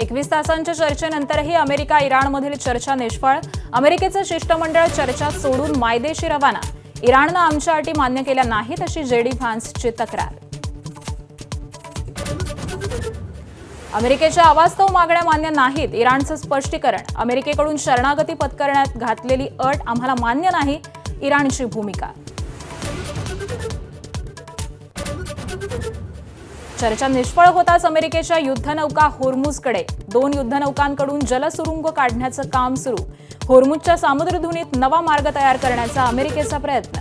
21 तासांच्या चर्चेनंतरही अमेरिका इराणमधील चर्चा निष्फळ. अमेरिकेचं शिष्टमंडळ चर्चा सोडून मायदेशी रवाना. इराणनं आमच्या अटी मान्य केल्या नाहीत अशी जेडी व्हान्सची तक्रार. अमेरिकेच्या अवास्तव मागण्या मान्य नाहीत, इराणचं स्पष्टीकरण. अमेरिकेकडून शरणागती पत्करण्यात घातलेली अट आम्हाला मान्य नाही, इराणची भूमिका. चर्चा निष्फळ होताच अमेरिकेच्या युद्धनौका होर्मुझकडे. 2 युद्धनौकांकडून जलसुरुंग काढण्याचं काम सुरू. होर्मुझच्या सामुद्रधुनीत नवा मार्ग तयार करण्याचा अमेरिकेचा प्रयत्न.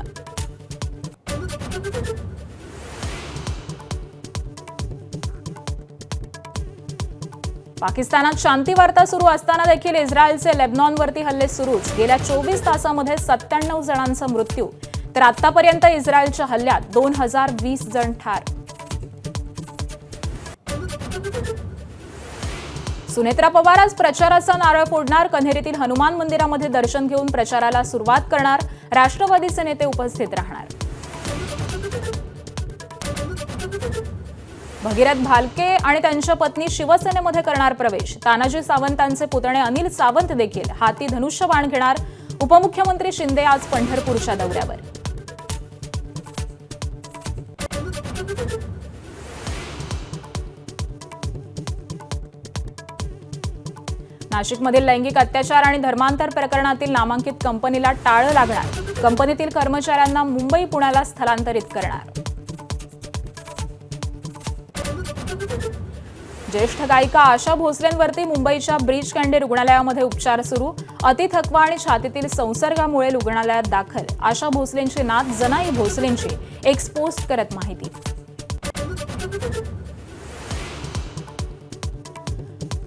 पाकिस्तानात शांती वार्ता सुरू असताना देखील इस्रायलचे लेबनॉनवरती हल्ले सुरूच. गेल्या 24 तासांमध्ये 97 जणांचा मृत्यू, तर आतापर्यंत इस्रायलच्या हल्ल्यात 2020 जण ठार. सुनेत्रा पवार आज प्रचाराचा नारळ फोडणार. कन्हेरीतील हनुमान मंदिरामध्ये दर्शन घेऊन प्रचाराला सुरुवात करणार. राष्ट्रवादीचे नेते उपस्थित राहणार. भगीरथ भालके आणि त्यांच्या पत्नी शिवसेनेमध्ये करणार प्रवेश. तानाजी सावंतांचे पुतणे अनिल सावंत देखील हाती धनुष्यबाण घेणार. उपमुख्यमंत्री शिंदे आज पंढरपूरच्या दौऱ्यावर. नाशिकमधील लैंगिक अत्याचार आणि धर्मांतर प्रकरणातील नामांकित कंपनीला टाळं लागणार. कंपनीतील कर्मचाऱ्यांना मुंबई पुण्याला स्थलांतरित करणार. ज्येष्ठ गायिका आशा भोसलेंवरती मुंबईच्या ब्रीच कँडी रुग्णालयामध्ये उपचार सुरू. अति थकवा आणि छातीतील संसर्गामुळे रुग्णालयात दाखल. आशा भोसलेंची नात जनाई भोसलेंची एक्सपोस्ट करत माहिती.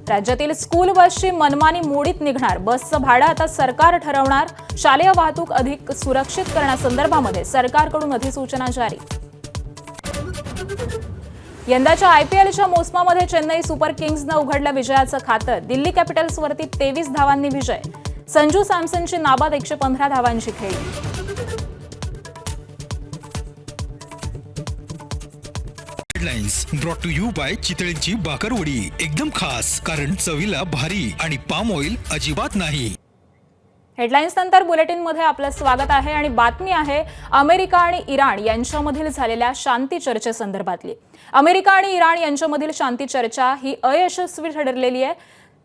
राज्यातील स्कूल बसची मनमानी मोडीत निघणार. बसचं भाडं आता सरकार ठरवणार. शालेय वाहतूक अधिक सुरक्षित करण्यासंदर्भामध्ये सरकारकडून अधिसूचना जारी. यंदाच्या आयपीएलच्या मोसमामध्ये चेन्नई सुपर किंग्सनं उघडलं विजयाचं खातं. दिल्ली कॅपिटल्सवरती 23 धावांनी विजय. संजू सॅमसनची नाबाद 115 धावांची खेळी. Headlines brought to you by चितळेंची बाकरवडी. एकदम खास, कारण चवीला भारी आणि पाम ऑइल अजिबात नाही. हेडलाईन्स नंतर बुलेटिनमध्ये आपलं स्वागत आहे आणि बातमी आहे अमेरिका आणि इराण यांच्यामधील झालेल्या शांती चर्चेसंदर्भातली. अमेरिका आणि इराण यांच्यामधील शांती चर्चा ही अयशस्वी ठरलेली आहे.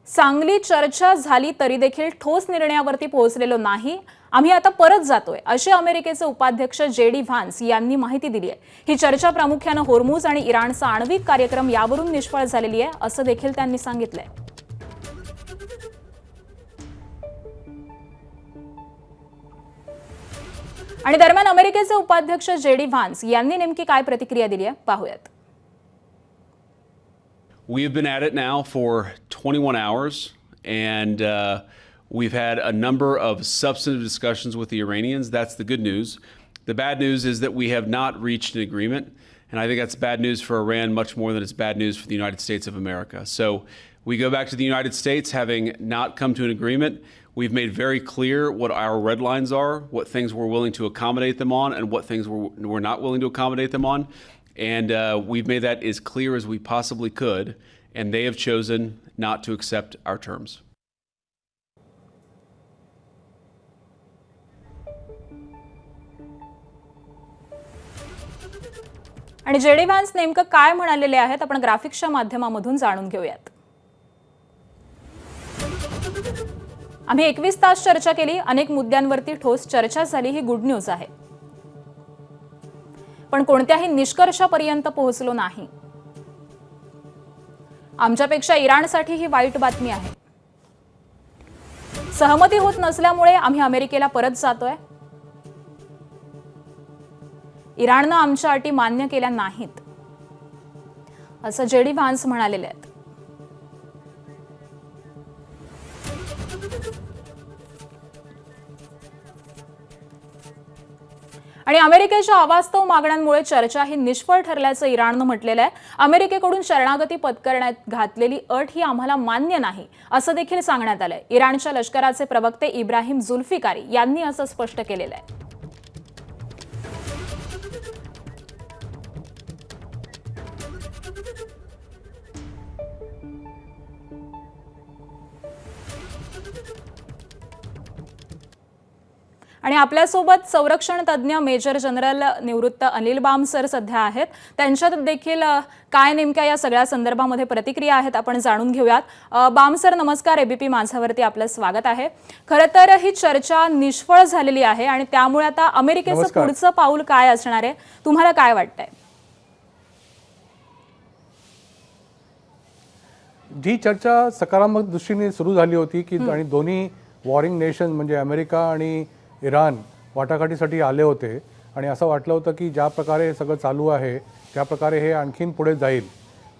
चांगली चर्चा झाली तरी देखील ठोस निर्णयावरती पोहोचलेलो नाही. आम्ही आता परत जातोय अशी अमेरिकेचे उपाध्यक्ष जेडी व्हान्स यांनी माहिती दिली आहे. ही चर्चा प्रामुख्याने होर्मुझ आणि इराणचा आण्विक कार्यक्रम यावरून निष्फळ झालेली आहे असं देखील त्यांनी सांगितलंय. आणि दरम्यान अमेरिकेचे उपाध्यक्ष जेडी व्हान्स यांनी नेमकी काय प्रतिक्रिया दिली आहे पाहूयात. We have been at it now for 21 hours, and we've had a number of substantive discussions with the Iranians. That's the good news. The bad news is that we have not reached an agreement, and I think that's bad news for Iran much more than it's bad news for the United States of America. So we go back to the United States having not come to an agreement. We've made very clear what our red lines are, what things we're willing to accommodate them on, and what things we're not willing to accommodate them on. And we've made that as clear as we possibly could, and they have chosen not to accept our terms. आणि JD Vance नेमकं काय म्हणालेले आहेत आपण ग्राफिक्सच्या माध्यमामधून जाणून घेऊयात. आम्ही 21 तास चर्चा केली. अनेक मुद्द्यांवरती ठोस चर्चा झाली. ही गुड न्यूज आहे, पण कोणत्याही निष्कर्षापर्यंत पोहोचलो नाही. आमच्यापेक्षा इराणसाठी ही वाईट बातमी आहे. सहमती होत नसल्यामुळे आम्ही अमेरिकेला परत जातोय. इराणनं आमच्या अटी मान्य केल्या नाहीत असं जेडी व्हान्स म्हणालेले आहेत. आणि अमेरिकेच्या अवास्तव मागण्यांमुळे चर्चा ही निष्फळ ठरल्याचं इराणनं म्हटलेलं आहे. अमेरिकेकडून शरणागती पत्करण्यात घातलेली अट ही आम्हाला मान्य नाही असं देखील सांगण्यात आलंय. इराणच्या लष्कराचे प्रवक्ते इब्राहिम जुल्फिकारी यांनी असं स्पष्ट केलेलं आहे. आणि आपल्यासोबत संरक्षण तज्ज्ञ मेजर जनरल निवृत्त अनिल बामसर सध्या आहेत. त्यांच्यात देखील काय नेमक्या या सगळ्या संदर्भामध्ये प्रतिक्रिया आहेत आपण जाणून घेऊयात. बामसर नमस्कार, एबीपी माझावरती आपलं स्वागत आहे. खरं तर ही चर्चा निष्फळ झालेली आहे आणि त्यामुळे आता अमेरिकेचं पुढचं पाऊल काय असणार आहे, तुम्हाला काय वाटतंय? जी चर्चा सकारात्मक दृष्टीने सुरू झाली होती की आणि दोन्ही वॉरिंग नेशन म्हणजे अमेरिका आणि इराण वाटाघाटीसाठी आले होते आणि असं वाटलं होतं की ज्या प्रकारे सगळं चालू आहे त्या प्रकारे हे आणखीन पुढे जाईल.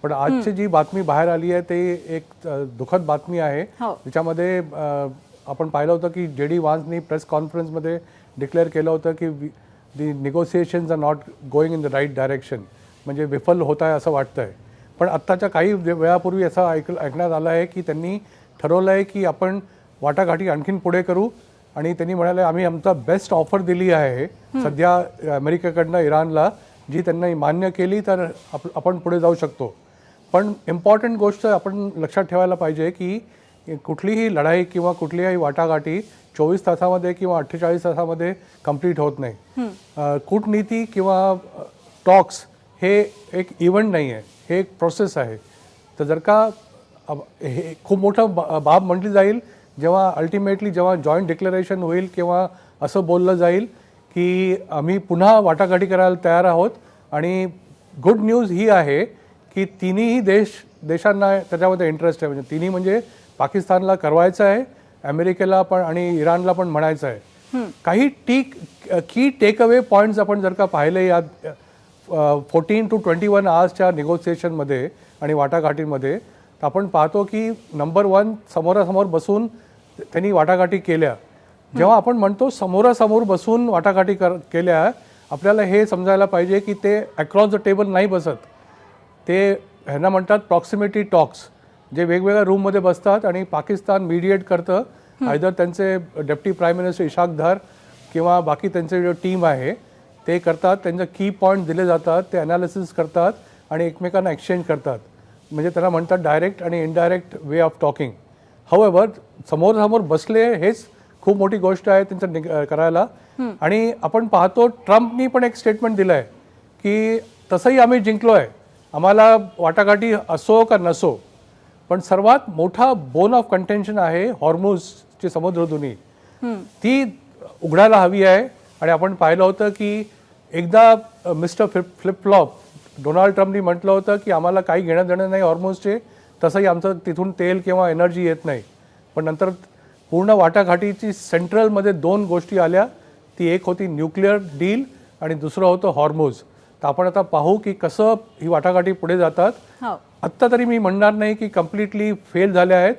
पण आजची जी बातमी बाहेर आली आहे ते एक दुःखद बातमी आहे. त्याच्यामध्ये आपण पाहिलं होतं की JD व्हान्सनी प्रेस कॉन्फरन्समध्ये डिक्लेअर केलं होतं की the negotiations are not going in the right direction, म्हणजे विफल होत आहे असं वाटतंय. पण आत्ताच्या काही वेळापूर्वी असं ऐकण्यात आलं आहे की त्यांनी ठरवलं आहे की आपण वाटाघाटी आणखीन पुढे करू आणि त्यांनी म्हणाले आम्ही आमचा बेस्ट ऑफर दिली आहे सध्या अमेरिकेकडनं इराणला, जी त्यांनी मान्य केली तर आपण पुढे जाऊ शकतो. पण इम्पॉर्टंट गोष्ट आपण लक्षात ठेवायला पाहिजे की कुठलीही लढाई किंवा कुठलीही वाटाघाटी 24 तासामध्ये किंवा 48 तासामध्ये कंप्लीट होत नाही. कूटनीती किंवा टॉक्स हे एक इव्हेंट नाही आहे, हे एक प्रोसेस आहे. तर जर का हे खूप मोठं बाब म्हटली जाईल जेव्हा अल्टिमेटली जेव्हा जॉईंट डिक्लेरेशन होईल किंवा असं बोललं जाईल की आम्ही पुन्हा वाटाघाटी करायला तयार आहोत. आणि गुड न्यूज ही आहे की तिन्ही देशांना त्याच्यामध्ये इंटरेस्ट आहे. म्हणजे तिन्ही म्हणजे पाकिस्तानला करवायचं आहे, अमेरिकेला पण आणि इराणला पण म्हणायचं आहे. काही की टेक अवे पॉईंट्स आपण जर का पाहिले या 14 to 21 आवर्सच्या निगोसिएशनमध्ये आणि वाटाघाटीमध्ये, तर आपण पाहतो की नंबर 1 समोरासमोर बसून त्यांनी वाटाघाटी केल्या. जेव्हा आपण म्हणतो समोरासमोर बसून वाटाघाटी केल्या, आपल्याला हे समजायला पाहिजे की ते अक्रॉस द टेबल नाही बसत. ते ह्यांना म्हणतात प्रॉक्सिमिटी टॉक्स, जे वेगवेगळ्या रूममध्ये बसतात आणि पाकिस्तान मीडिएट करतं. आयदर त्यांचे डेप्टी प्राईम मिनिस्टर इशाक दार किंवा बाकी त्यांचे जे टीम आहे ते करतात, त्यांचे की पॉईंट दिले जातात, ते ॲनालिसिस करतात आणि एकमेकांना एक्सचेंज करतात. म्हणजे त्यांना म्हणतात डायरेक्ट आणि इनडायरेक्ट वे ऑफ टॉकिंग. हाऊएव्हर समोरासमोर बसले हेच खूप मोठी गोष्ट आहे त्यांचं करायला. आणि आपण पाहतो ट्रम्पनी पण एक स्टेटमेंट दिलं आहे की तसंही आम्ही जिंकलो आहे, आम्हाला वाटाघाटी असो का नसो, पण सर्वात मोठा बोन ऑफ कंटेन्शन आहे हॉर्मुझची समुद्रधुनी, ती उघडायला हवी आहे. आणि आपण पाहिलं होतं की एकदा मिस्टर फ्लिपफ्लॉप डोनाल्ड ट्रम्पनी म्हटलं होतं की आम्हाला काही घेणं देणं नाही हॉर्मुझचे, तसंही आमचं तिथून तेल किंवा एनर्जी येत नाही. पण नंतर पूर्ण वाटाघाटीची सेंट्रलमध्ये 2 गोष्टी आल्या, ती एक होती न्यूक्लिअर डील आणि दुसरं होतं हॉर्मुझ. तर आपण आता पाहू की कसं ही वाटाघाटी पुढे जातात. आत्ता तरी मी म्हणणार नाही की कम्प्लिटली फेल झाले आहेत.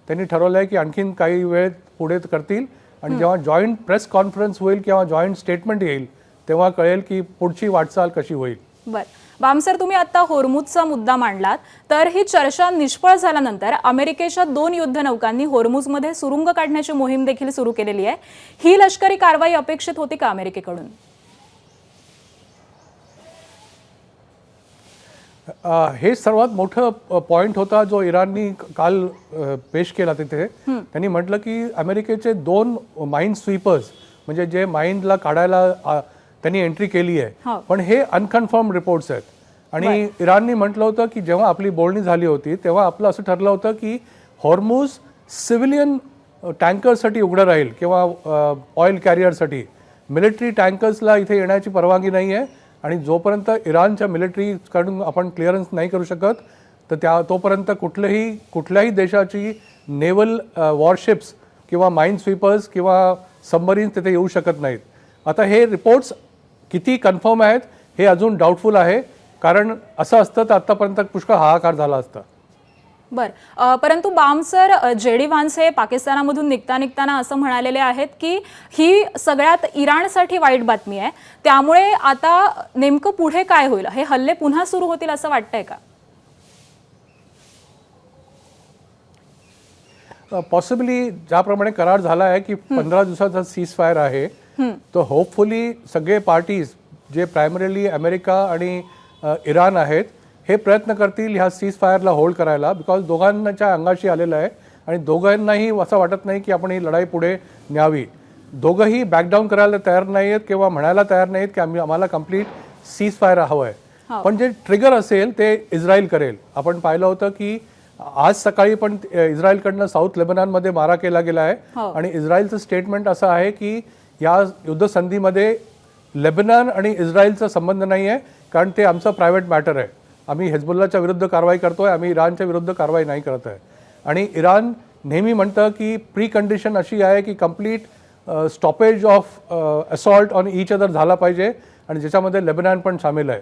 त्यांनी ठरवलं आहे की आणखीन काही वेळ पुढे करतील आणि जेव्हा जॉईंट प्रेस कॉन्फरन्स होईल किंवा जॉईंट स्टेटमेंट येईल तेव्हा कळेल की पुढची वाटचाल कशी होईल. बरं बामसर, तुम्ही आता होर्मुझचा मुद्दा मांडलात, तर ही चर्चा निष्फळ झाल्यानंतर अमेरिकेच्या 2 युद्धनौकांनी होर्मुझमध्ये सुरुंग काढण्याची मोहीम देखील सुरू केलेली आहे. ही लष्करी कारवाई अपेक्षित होती का अमेरिकेकडून? हे सर्वात मोठं पॉईंट होता जो इराणनी काल पेश केला तिथे. त्यांनी म्हटलं की अमेरिकेचे 2 माईन स्वीपर्स म्हणजे जे माईनला काढायला त्यांनी एंट्री केली आहे, पण हे अनकन्फर्म रिपोर्ट्स आहेत. आणि इराणनी म्हटलं होतं की जेव्हा आपली बोलणी झाली होती तेव्हा आपलं असं ठरलं होतं की हॉर्मुझ सिव्हिलियन टँकर्ससाठी उघडं राहील किंवा ऑइल कॅरियरसाठी. मिलिटरी टँकर्सला इथे येण्याची परवानगी नाही आहे आणि जोपर्यंत इराणच्या मिलिटरीकडून आपण क्लिअरन्स नाही करू शकत तर तोपर्यंत कुठल्याही देशाची नेव्हल वॉरशिप्स किंवा माईन स्वीपर्स किंवा सबमरीन्स तिथे येऊ शकत नाहीत. आता हे रिपोर्ट्स किती कन्फर्म आहेत हे अजून डाऊटफुल आहे, कारण असं असतं तर आत्तापर्यंत पुष्कळ हाहाकार झाला असता. बरं, परंतु बामसर, JD व्हान्स हे पाकिस्तानामधून निघताना असं म्हणालेले आहेत की ही सगळ्यात इराणसाठी वाईट बातमी आहे, त्यामुळे आता नेमकं पुढे काय होईल? हे हल्ले पुन्हा सुरू होतील असं वाटतंय का? पॉसिबली ज्याप्रमाणे करार झाला आहे की 15 दिवसाचा सीज फायर आहे, तर होपफुली सगळे पार्टीज जे प्रायमरीली अमेरिका आणि इराण आहेत हे प्रयत्न करतील ह्या सीज फायरला होल्ड करायला, बिकॉज दोघांच्या अंगाशी आलेलं आहे आणि दोघांनाही असं वाटत नाही की आपण ही लढाई पुढे न्यावी. दोघंही बॅकडाऊन करायला तयार नाही आहेत किंवा म्हणायला तयार नाहीत की आम्हाला कम्प्लीट सीज फायर हवं आहे. पण जे ट्रिगर असेल ते इस्रायल करेल. आपण पाहिलं होतं की आज सकाळी पण इस्रायलकडनं साऊथ लेबनॉनमध्ये मारा केला गेला आहे आणि इस्रायलचं स्टेटमेंट असं आहे की या युद्धसंधीमध्ये लेबनॉन आणि इस्रायलचा संबंध नाही आहे, कारण ते आमचं प्रायव्हेट मॅटर आहे. आम्ही हेजबुल्लाच्या विरुद्ध कारवाई करतोय, आम्ही इराणच्या विरुद्ध कारवाई नाही करत आहे. आणि इराण नेहमी म्हणतं की प्री कंडिशन अशी आहे की complete stoppage of assault on each other झाला पाहिजे आणि ज्याच्यामध्ये लेबनॉन पण सामील आहे.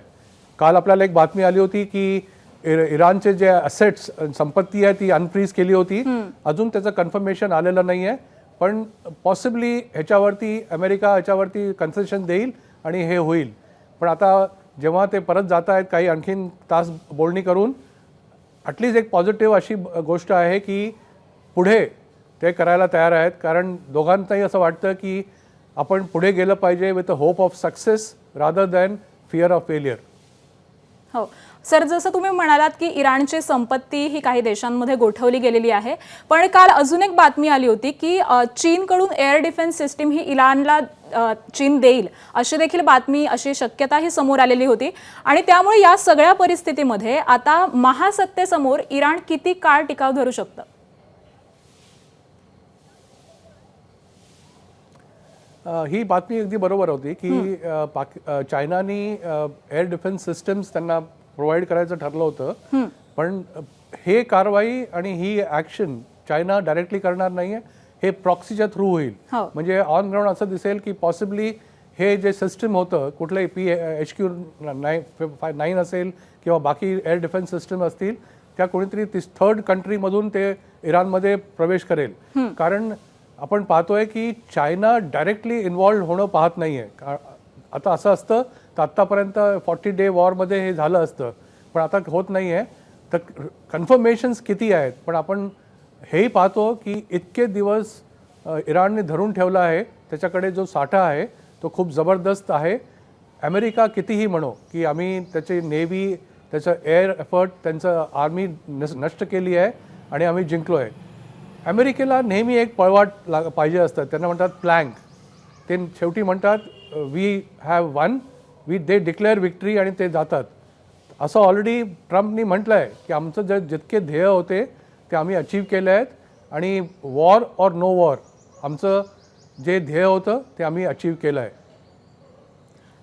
काल आपल्याला एक बातमी आली होती की इराणचे जे असेट्स संपत्ती आहे ती अनफ्रीज केली होती. अजून त्याचं कन्फर्मेशन आलेलं नाही आहे, पण पॉसिबली ह्याच्यावरती अमेरिका ह्याच्यावरती कन्सेशन देईल आणि हे होईल. पण आता जेव्हा ते परत जात आहेत काही आणखीन तास बोलणी करून, ॲटलिस्ट एक पॉझिटिव्ह अशी गोष्ट आहे की पुढे ते करायला तयार आहेत, कारण दोघांनाही असं वाटतं की आपण पुढे गेलं पाहिजे with a hope of success rather than fear of failure. हो सर, जसं तुम्ही म्हणालात की इराणची संपत्ती ही काही देशांमध्ये गोठवली गेलेली आहे, पण काल अजून एक बातमी आली होती की चीनकडून एअर डिफेन्स सिस्टीम ही इराणला चीन देईल अशी देखील बातमी, अशी शक्यताही समोर आलेली होती. आणि त्यामुळे या सगळ्या परिस्थितीमध्ये आता महासत्तेसमोर इराण किती काळ टिकाव धरू शकतं? ही बातमी अगदी बरोबर होती की चायनानी एअर डिफेन्स सिस्टम्स त्यांना प्रोव्हाइड करायचं ठरलं होतं. पण हे कारवाई आणि ही ॲक्शन चायना डायरेक्टली करणार नाही आहे, हे प्रॉक्सीच्या थ्रू होईल. म्हणजे ऑन ग्राउंड असं दिसेल की पॉसिबली हे जे सिस्टम होतं कुठलंही PHQ-9 असेल किंवा बाकी एअर डिफेन्स सिस्टम असतील, त्या कोणीतरी थर्ड कंट्रीमधून ते इराणमध्ये प्रवेश करेल. कारण आपण पाहतोय की चायना डायरेक्टली इन्व्हॉल्व होणं पाहत नाही आहे. आता असं असतं तर आत्तापर्यंत 40 डे वॉरमध्ये हे झालं असतं, पण आता होत नाही आहे. तर कन्फर्मेशन्स किती आहेत, पण आपण हेही पाहतो की इतके दिवस इराणने धरून ठेवला आहे, त्याच्याकडे जो साठा आहे तो खूप जबरदस्त आहे. अमेरिका कितीही म्हणो की आम्ही त्याची नेव्ही, त्याचं एअर एफर्ट, त्यांचं आर्मी नष्ट केली आहे आणि आम्ही जिंकलो आहे. अमेरिकेला नेहमी एक पळवाट पाहिजे असतं, त्यांना म्हणतात प्लँक. ते शेवटी म्हणतात we have won, they declare victory आणि ते जातात. असं ऑलरेडी ट्रम्पनी म्हटलं आहे की आमचं जितके ध्येय होते ते आम्ही अचीव केले आहेत आणि वॉर ऑर नो वॉर आमचं जे ध्येय होतं ते आम्ही अचीव केलं आहे.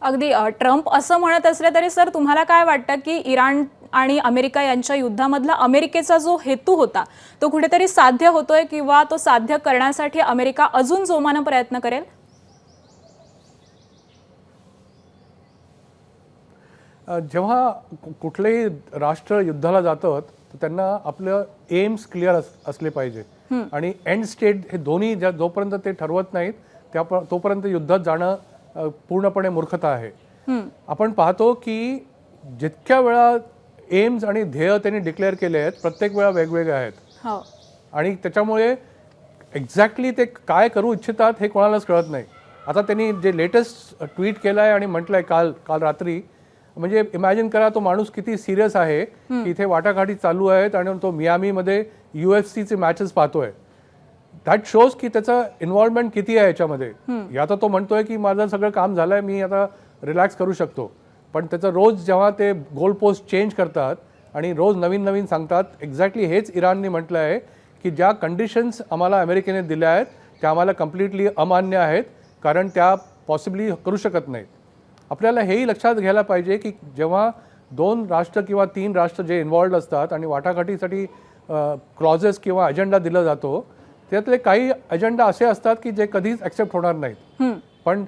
अगदी ट्रम्प असं म्हणत असले तरी सर, तुम्हाला काय वाटतं की इराण आणि अमेरिका यांच्या युद्धामधला अमेरिकेचा जो हेतू होता तो कुठेतरी साध्य होतोय किंवा तो साध्य करण्यासाठी अमेरिका अजून जोमानं प्रयत्न करेल? जेव्हा कुठलेही राष्ट्र युद्धाला जातं तर त्यांना आपलं एम्स क्लिअर असले पाहिजे आणि एंड स्टेट हे दोन्ही जोपर्यंत ते ठरवत नाहीत तोपर्यंत युद्धात जाणं पूर्णपणे मूर्खता आहे. आपण पाहतो की जितक्या वेळा एम्स आणि ध्येय त्यांनी डिक्लेअर केले आहेत प्रत्येक वेळा वेगवेगळे आहेत आणि त्याच्यामुळे एक्झॅक्टली ते काय करू इच्छितात हे कोणालाच कळत नाही. आता त्यांनी जे लेटेस्ट ट्विट केलं आहे आणि म्हटलं आहे काल रात्री, म्हणजे इमॅजिन करा तो माणूस किती सिरियस आहे की इथे वाटाघाटी चालू आहेत आणि तो मियामीमध्ये UFC मॅचेस पाहतोय. दॅट शोज की त्याचं इन्व्हॉल्वमेंट किती आहे याच्यामध्ये. आता तो म्हणतोय की माझं सगळं काम झालंय, मी आता रिलॅक्स करू शकतो, पण त्याचं रोज जेव्हा ते गोल पोस्ट चेंज करतात आणि रोज नवीन सांगतात, एक्झॅक्टली हेच इराणने म्हटलं आहे की ज्या कंडिशन्स आम्हाला अमेरिकेने दिल्या आहेत त्या आम्हाला कम्प्लिटली अमान्य आहेत, कारण त्या पॉसिबली करू शकत नाहीत. आपल्याला हेही लक्षात घ्यायला पाहिजे की जेव्हा 2 राष्ट्र किंवा 3 राष्ट्र जे इन्व्हॉल्ड असतात आणि वाटाघाटीसाठी क्लॉजेस किंवा अजेंडा दिला जातो, त्यातले काही अजेंडा असे असतात की जे कधीच ॲक्सेप्ट होणार नाहीत. पण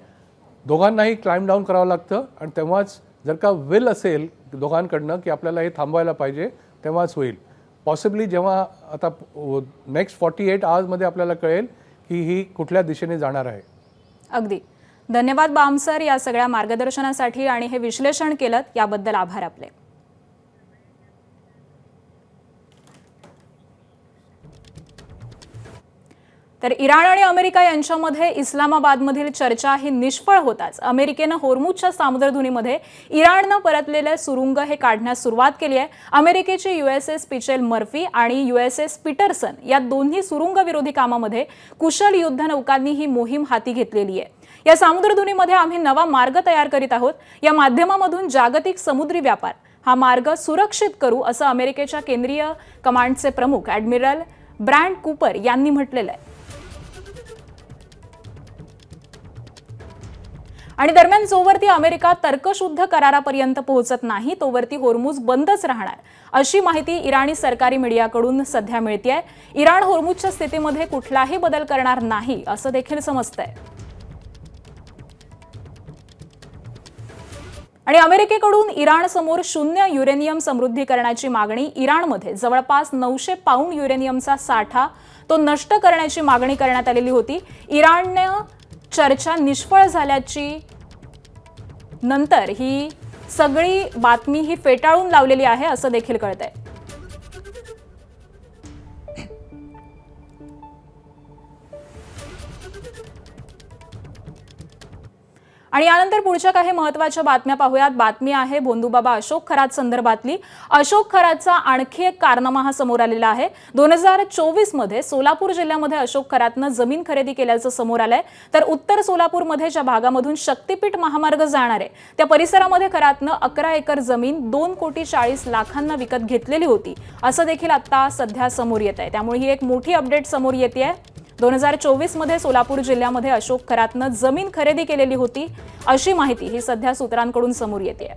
दोघांनाही क्लाइम डाऊन करावं लागतं आणि तेव्हाच जर का विल असेल दोघांकडनं की आपल्याला हे थांबवायला पाहिजे तेव्हाच होईल. पॉसिबली जेव्हा आता नेक्स्ट 48 आवर्समध्ये आपल्याला कळेल की ही कुठल्या दिशेने जाणार आहे. अगदी धन्यवाद बाम सर, या सगळ्या मार्गदर्शनासाठी आणि हे विश्लेषण केलं याबद्दल आभार आपले. तर इराण आणि अमेरिका यांच्यामध्ये इस्लामाबादमधील चर्चा ही निष्फळ होताच अमेरिकेनं होर्मुझच्या सामुद्रधुनीमध्ये इराणनं परतलेले सुरुंग हे काढण्यास सुरुवात केली आहे. अमेरिकेची USS पिचेल मर्फी आणि USS पीटरसन या दोन्ही सुरुंग विरोधी कामामध्ये कुशल युद्धनौकांनी ही मोहीम हाती घेतलेली आहे. या सामुद्रधुनीमध्ये आम्ही नवा मार्ग तयार करीत आहोत. या माध्यमामधून जागतिक समुद्री व्यापार हा मार्ग सुरक्षित करू असं अमेरिकेच्या केंद्रीय कमांडचे प्रमुख ॲडमिरल ब्रॅड कूपर यांनी म्हटलेलं आहे. आणि दरम्यान जोवरती अमेरिका तर्कशुद्ध करारापर्यंत पोहोचत नाही तोवरती होर्मुझ बंदच राहणार अशी माहिती इराणी सरकारी मीडियाकडून सध्या मिळतेय. इराण होर्मुझच्या स्थितीमध्ये कुठलाही बदल करणार नाही असं देखील समजतंय. आणि अमेरिकेकडून इराण समोर 0 युरेनियम समृद्धी करण्याची मागणी इराणमध्ये जवळपास 900 पाऊंड युरेनियमचा साठा तो नष्ट करण्याची मागणी करण्यात आलेली होती. इराणने चर्चा निष्फळ झाल्याची नंतर ही सगळी बातमी ही फेटाळून लावलेली आहे असं देखील कळतंय. आणि यानंतर पुढच्या काही महत्त्वाच्या बातम्या पाहूयात. बातमी आहे भोंदूबाबा अशोक खरात संदर्भातली. अशोक खरातचा आणखी एक कारनामा हा समोर आलेला आहे. 2024 मध्ये सोलापूर जिल्ह्यामध्ये अशोक खरातनं जमीन खरेदी केल्याचं समोर आलंय. तर उत्तर सोलापूरमध्ये ज्या भागामधून शक्तीपीठ महामार्ग जाणार आहे त्या परिसरामध्ये खरातनं 11 एकर जमीन 2,40,00,000 विकत घेतलेली होती असं देखील आता सध्या समोर येत आहे. त्यामुळे ही एक मोठी अपडेट समोर येते. 2024 मध्ये सोलापूर जिल्ह्यामध्ये अशोक खरातनं जमीन खरेदी केलेली होती अशी माहिती ही सध्या सूत्रांकडून समोर येते.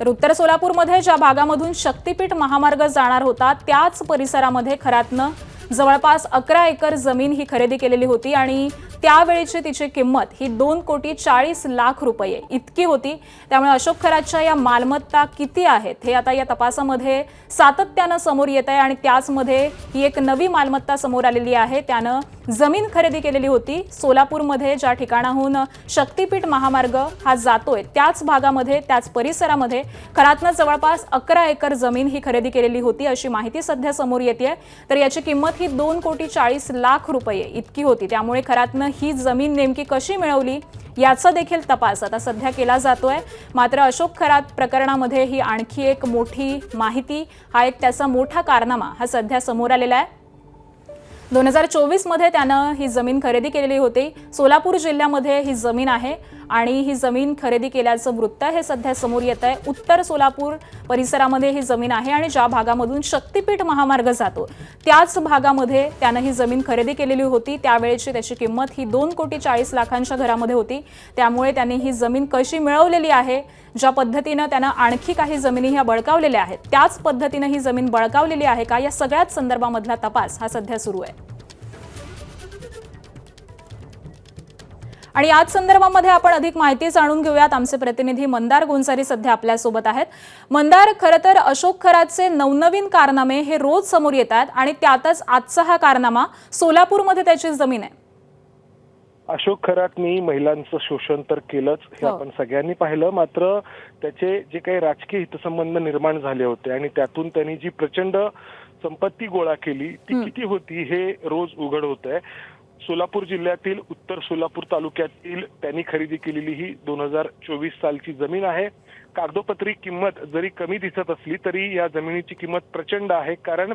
तर उत्तर सोलापूरमध्ये ज्या भागामधून शक्तीपीठ महामार्ग जाणार होता त्याच परिसरामध्ये खरातनं जवळपास 11 एकर जमीन ही खरेदी केलेली होती आणि त्यावेळीची तिची किंमत ही 2,40,00,000 रुपये इतकी होती. त्यामुळे अशोक खरातच्या या मालमत्ता किती आहेत हे आता या तपासामध्ये सातत्यानं समोर येत आहे. आणि त्याचमध्ये ही एक नवी मालमत्ता समोर आलेली आहे. त्यानं जमीन खरेदी केलेली होती. सोलापूरमध्ये ज्या ठिकाणाहून शक्तीपीठ महामार्ग हा जातोय त्याच भागामध्ये त्याच परिसरामध्ये खरातनं जवळपास 11 एकर जमीन ही खरेदी केलेली होती अशी माहिती सध्या समोर येते. तर याची किंमत ही 2,40,00,000 रुपये इतकी होती. त्यामुळे खरातनं ही जमीन नेमकी कशी मिळवली याचा देखील तपास आता सध्या केला जातोय. मात्र अशोक खरात प्रकरणामध्ये ही आणखी एक मोठी माहिती हा एक त्याचा मोठा कारनामा हा सध्या समोर आलेला आहे. 2024 मध्ये त्यानं ही जमीन खरेदी केलेली होती. सोलापूर जिल्ह्यामध्ये ही जमीन आहे आणि ही जमीन खरेदी केल्याचं वृत्त हे सध्या समोर येत आहे. उत्तर सोलापूर परिसरामध्ये ही जमीन आहे आणि ज्या भागामधून शक्तीपीठ महामार्ग जातो त्याच भागामध्ये त्यानं ही जमीन खरेदी केलेली होती. त्यावेळेची त्याची किंमत ही 2,40,00,000 घरामध्ये होती. त्यामुळे त्यांनी ही जमीन कशी मिळवलेली आहे, ज्या पद्धतीनं त्यानं आणखी काही जमिनी ह्या बळकावलेल्या आहेत त्याच पद्धतीनं ही जमीन बळकावलेली आहे का या सगळ्याच संदर्भामधला तपास हा सध्या सुरू आहे. आणि याच संदर्भामध्ये आपण अधिक माहिती जाणून घेऊयात. आमचे प्रतिनिधी मंदार गोंसारी सध्या आपल्यासोबत आहेत. मंदार, खरं तर अशोक खरातचे नवनवीन कारनामे हे रोज समोर येतात आणि त्यातच आजचा हा कारनामा सोलापूरमध्ये त्याची जमीन आहे. अशोक खरातनी महिलांचं शोषण तर केलंच हे आपण सगळ्यांनी पाहिलं. मात्र त्याचे जे काही राजकीय हितसंबंध निर्माण झाले होते आणि त्यातून त्यांनी जी प्रचंड संपत्ती गोळा केली ती किती होती हे रोज उघड होत आहे. सोलापूर जिल्ह्यातील उत्तर सोलापूर तालुक्यातील त्यांनी खरेदी केलेली ही 2024 सालची जमीन आहे. कागदोपत्री किंमत जरी कमी दिसत असली तरी या जमिनीची किंमत प्रचंड आहे. कारण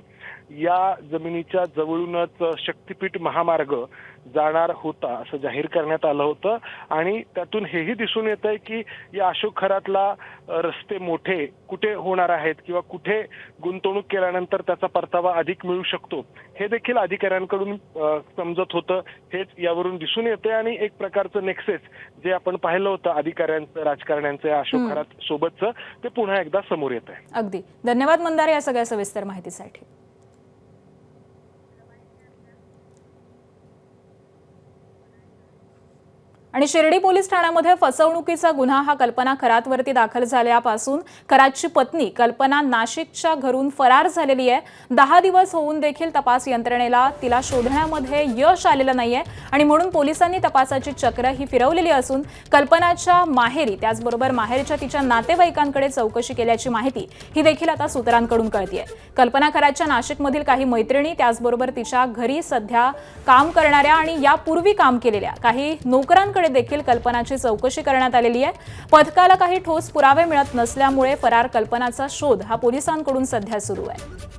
या जमिनीच्या जवळूनच शक्तीपीठ महामार्ग जाणार होता असं जाहीर करण्यात आलं होतं. आणि त्यातून हेही दिसून येत आहे की या अशोक खरातला रस्ते मोठे कुठे होणार आहेत किंवा कुठे गुंतवणूक केल्यानंतर त्याचा परतावा अधिक मिळू शकतो हे देखील अधिकाऱ्यांकडून समजत होतं. हेच यावरून दिसून येते आणि एक प्रकारचं नेक्सेस जे आपण पाहिलं होतं अधिकाऱ्यांचं राजकारण्यांचं अशोक खरात सोबतचं ते पुन्हा एकदा समोर येत आहे. अगदी धन्यवाद मंदार या सगळ्या सविस्तर माहितीसाठी. आणि शिर्डी पोलीस ठाण्यामध्ये फसवणुकीचा गुन्हा हा कल्पना खरातवरती दाखल झाल्यापासून खरातची पत्नी कल्पना नाशिकच्या घरून फरार झालेली आहे। 10 दिवस होऊन देखील तपास यंत्रणेला तिला शोधण्यामध्ये यश आलेलं नाहीये आणि म्हणून पोलिसांनी तपासाची चक्र ही फिरवलेली असून कल्पनाच्या माहेरी त्याचबरोबर माहेरच्या तिच्या नातेवाईकांकडे चौकशी केल्याची माहिती ही देखील आता सूत्रांकडून कळतेय। कल्पना खरातच्या नाशिकमधील काही मैत्रिणी त्याचबरोबर तिच्या घरी सध्या काम करणाऱ्या आणि यापूर्वी काम केलेल्या काही नोकरांकडे देखील कल्पनाची चौकशी करण्यात आलेली आहे। पथकाला काही ठोस पुरावे मिळत नसल्यामुळे फरार कल्पनाचा शोध हा पोलिसांकडून सध्या सुरू आहे।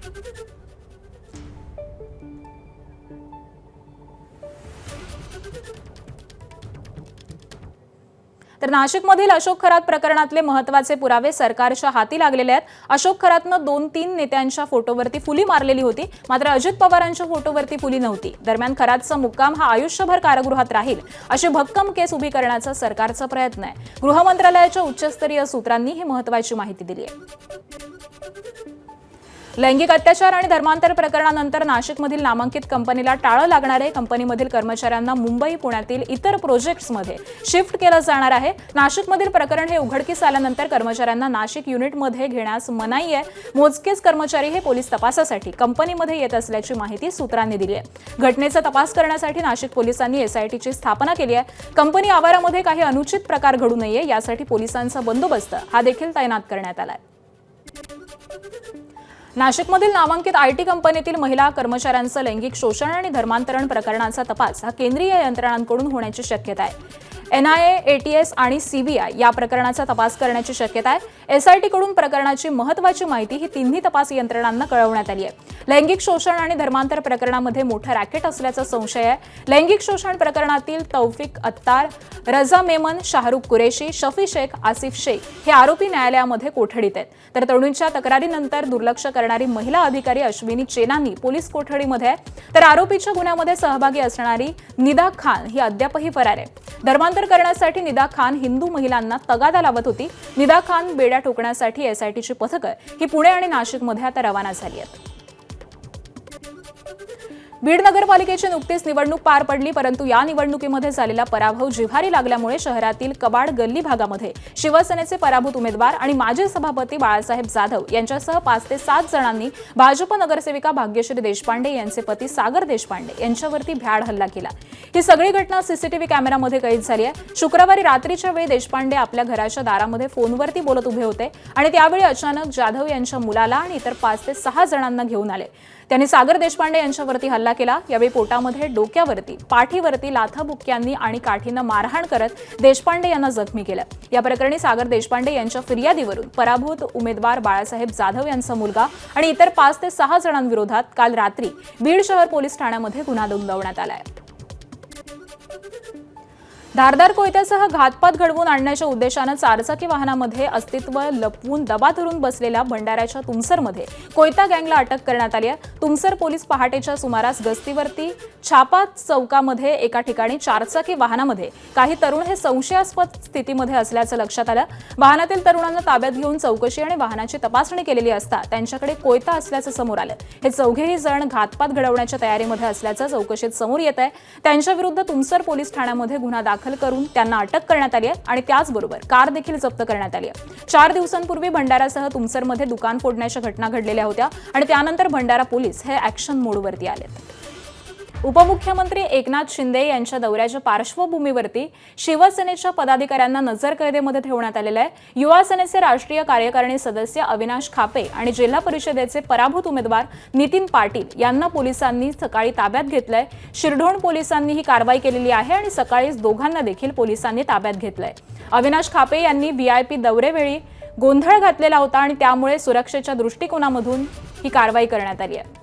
तर नाशिकमधील अशोक खरात प्रकरणातले महत्त्वाचे पुरावे सरकारच्या हाती लागलेले आहेत। अशोक खरातनं 2-3 नेत्यांच्या फोटोवरती फुली मारलेली होती, मात्र अजित पवारांच्या फोटोवरती फुली नव्हती। दरम्यान खरातचा मुक्काम हा आयुष्यभर कारागृहात राहील अशी भक्कम केस उभी करण्याचा सरकारचा प्रयत्न आहे। गृह मंत्रालयाच्या उच्चस्तरीय सूत्रांनी ही महत्त्वाची माहिती दिली आहे। लैंगिक अत्याचार आणि धर्मांतर प्रकरणानंतर नाशिकमधील नामांकित कंपनीला टाळं लागणार आहे। कंपनीमधील कर्मचाऱ्यांना मुंबई पुण्यातील इतर प्रोजेक्ट्समध्ये शिफ्ट केलं जाणार आहे। नाशिकमधील प्रकरण हे उघडकीस आल्यानंतर कर्मचाऱ्यांना नाशिक युनिटमध्ये घेण्यास मनाई आहे। मोजकेच कर्मचारी हे पोलीस तपासासाठी कंपनीमध्ये येत असल्याची माहिती सूत्रांनी दिली आहे। घटनेचा तपास करण्यासाठी नाशिक पोलिसांनी SITची स्थापना केली आहे। कंपनी आवारामध्ये काही अनुचित प्रकार घडू नये यासाठी पोलिसांचा बंदोबस्त हा देखील तैनात करण्यात आला आहे। नाशिकमधील नामांकित IT कंपनीतील महिला कर्मचाऱ्यांचं लैंगिक शोषण आणि धर्मांतरण प्रकरणाचा तपास हा केंद्रीय यंत्रणांकडून होण्याची शक्यता आहे। NIA, ATS आणि CBI या प्रकरणाचा तपास करण्याची शक्यता आहे। SIT कडून प्रकरणाची महत्त्वाची माहिती ही तिन्ही तपास यंत्रणांना कळवण्यात आली आहे। लैंगिक शोषण आणि धर्मांतर प्रकरणामध्ये मोठं रॅकेट असल्याचा संशय आहे। लैंगिक शोषण प्रकरणातील तौफिक अत्तार, रजा मेमन, शाहरुख कुरेशी, शफी शेख, आसिफ शेख हे आरोपी न्यायालयामध्ये कोठडीत आहेत। तर तरुणींच्या तक्रारीनंतर दुर्लक्ष करणारी महिला अधिकारी अश्विनी चेनानी पोलीस कोठडीमध्ये आहे। तर आरोपीच्या गुन्ह्यामध्ये सहभागी असणारी निदा खान ही अद्यापही फरार आहे। धर्मांतर करण्यासाठी निदा खान हिंदू महिलांना तगादा लावत होती। निदा खान बेड्या ठोकण्यासाठी SITची पथकं ही पुणे आणि नाशिकमध्ये आता रवाना झाली आहेत। बीड नगरपालिकेची नुकतीच निवडणूक पार पडली, परंतु या निवडणुकीमध्ये झालेला पराभव जिव्हारी लागल्यामुळे शहरातील कबाड गल्ली भागामध्ये शिवसेनेचे पराभूत उमेदवार आणि माजी सभापती बाळासाहेब जाधव यांच्यासह 5 ते 7 जणांनी भाजप नगरसेविका भाग्यश्री देशपांडे यांचे पती सागर देशपांडे यांच्यावरती भ्याड हल्ला केला। ही सगळी घटना CCTV कॅमेरामध्ये कैद झाली आहे। शुक्रवारी रात्रीच्या वेळी देशपांडे आपल्या घराच्या दारामध्ये फोनवरती बोलत उभे होते आणि त्यावेळी अचानक जाधव यांच्या मुलाला आणि इतर 5 ते 6 जणांना घेऊन आले। त्यांनी सागर देशपांडे यांच्यावरती हल्ला केला। यावेळी पोटामध्ये, डोक्यावरती, पाठीवरती लाथाबुक्क्यांनी आणि काठीनं मारहाण करत देशपांडे यांना जखमी केलं। या प्रकरणी सागर देशपांडे यांच्या फिर्यादीवरून पराभूत उमेदवार बाळासाहेब जाधव यांचा मुलगा आणि इतर 5 ते 6 जणांविरोधात काल रात्री बीड शहर पोलीस ठाण्यामध्ये गुन्हा नोंदवण्यात आला आहे। धारदार कोयत्यासह घातपात घडवून आणण्याच्या उद्देशानं चारचाकी वाहनामध्ये अस्तित्व लपवून दबा धरून बसलेल्या भंडाऱ्याच्या तुमसरमध्ये कोयता गँगला अटक करण्यात आली आहे। तुमसर पोलीस पहाटेच्या सुमारास गस्तीवरती छापा चौकामध्ये एका ठिकाणी चारचाकी वाहनामध्ये काही तरुण हे संशयास्पद स्थितीमध्ये असल्याचं लक्षात आलं। वाहनातील तरुणांना ताब्यात घेऊन चौकशी आणि वाहनाची तपासणी केलेली असता त्यांच्याकडे कोयता असल्याचं समोर आलं। हे चौघेही जण घातपात घडवण्याच्या तयारीमध्ये असल्याचं चौकशीत समोर येत आहे। त्यांच्याविरुद्ध तुमसर पोलीस ठाण्यामध्ये गुन्हा दाखल करून त्यांना अटक करण्यात आली आहे आणि त्याचबरोबर कार देखील जप्त करण्यात आली आहे। 4 दिवसांपूर्वी भंडारासह तुमसरमध्ये दुकान फोडण्याच्या घटना घडलेल्या होत्या आणि त्यानंतर भंडारा पोलीस हे ॲक्शन मोडवरती आलेत। उपमुख्यमंत्री एकनाथ शिंदे यांच्या दौऱ्याच्या पार्श्वभूमीवरती शिवसेनेच्या पदाधिकाऱ्यांना नजरकैदेमध्ये ठेवण्यात आलेलं आहे। युवा सेनेचे राष्ट्रीय कार्यकारिणी सदस्य अविनाश खापे आणि जिल्हा परिषदेचे पराभूत उमेदवार नितीन पाटील यांना पोलिसांनी सकाळी ताब्यात घेतलंय। शिरढोण पोलिसांनी ही कारवाई केलेली आहे आणि सकाळीच दोघांना देखील पोलिसांनी ताब्यात घेतलंय। अविनाश खापे यांनी VIP दौऱ्यावेळी गोंधळ घातलेला होता आणि त्यामुळे सुरक्षेच्या दृष्टिकोनामधून ही कारवाई करण्यात आली आहे।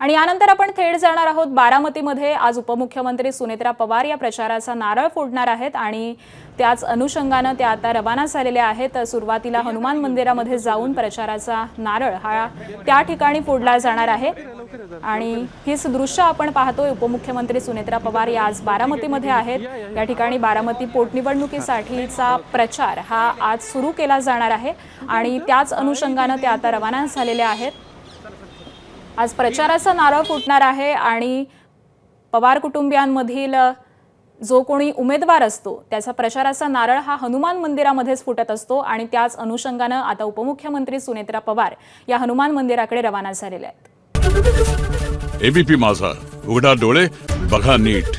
आणि यानंतर आपण थेट जाणार आहोत बारामतीमध्ये. आज उपमुख्यमंत्री सुनेत्रा पवार या प्रचाराचा नारळ फोडणार आहेत आणि त्याच अनुषंगानं त्या आता रवाना झालेल्या आहेत. सुरुवातीला हनुमान मंदिरामध्ये जाऊन प्रचाराचा नारळ हा त्या ठिकाणी फोडला जाणार आहे आणि हीच दृश्य आपण पाहतोय. उपमुख्यमंत्री सुनेत्रा पवार या आज बारामतीमध्ये आहेत. या ठिकाणी बारामती पोटनिवडणुकीसाठीचा प्रचार हा आज सुरू केला जाणार आहे आणि त्याच अनुषंगानं त्या आता रवाना झालेल्या आहेत. आज प्रचाराचा नारळ फुटणार आहे आणि पवार कुटुंबियांमधील जो कोणी उमेदवार असतो त्याचा प्रचाराचा नारळ हा हनुमान मंदिरामध्येच फुटत असतो आणि त्याच अनुषंगानं आता उपमुख्यमंत्री सुनेत्रा पवार या हनुमान मंदिराकडे रवाना झालेल्या आहेत. एबीपी माझा, उघडा डोळे बघा नीट.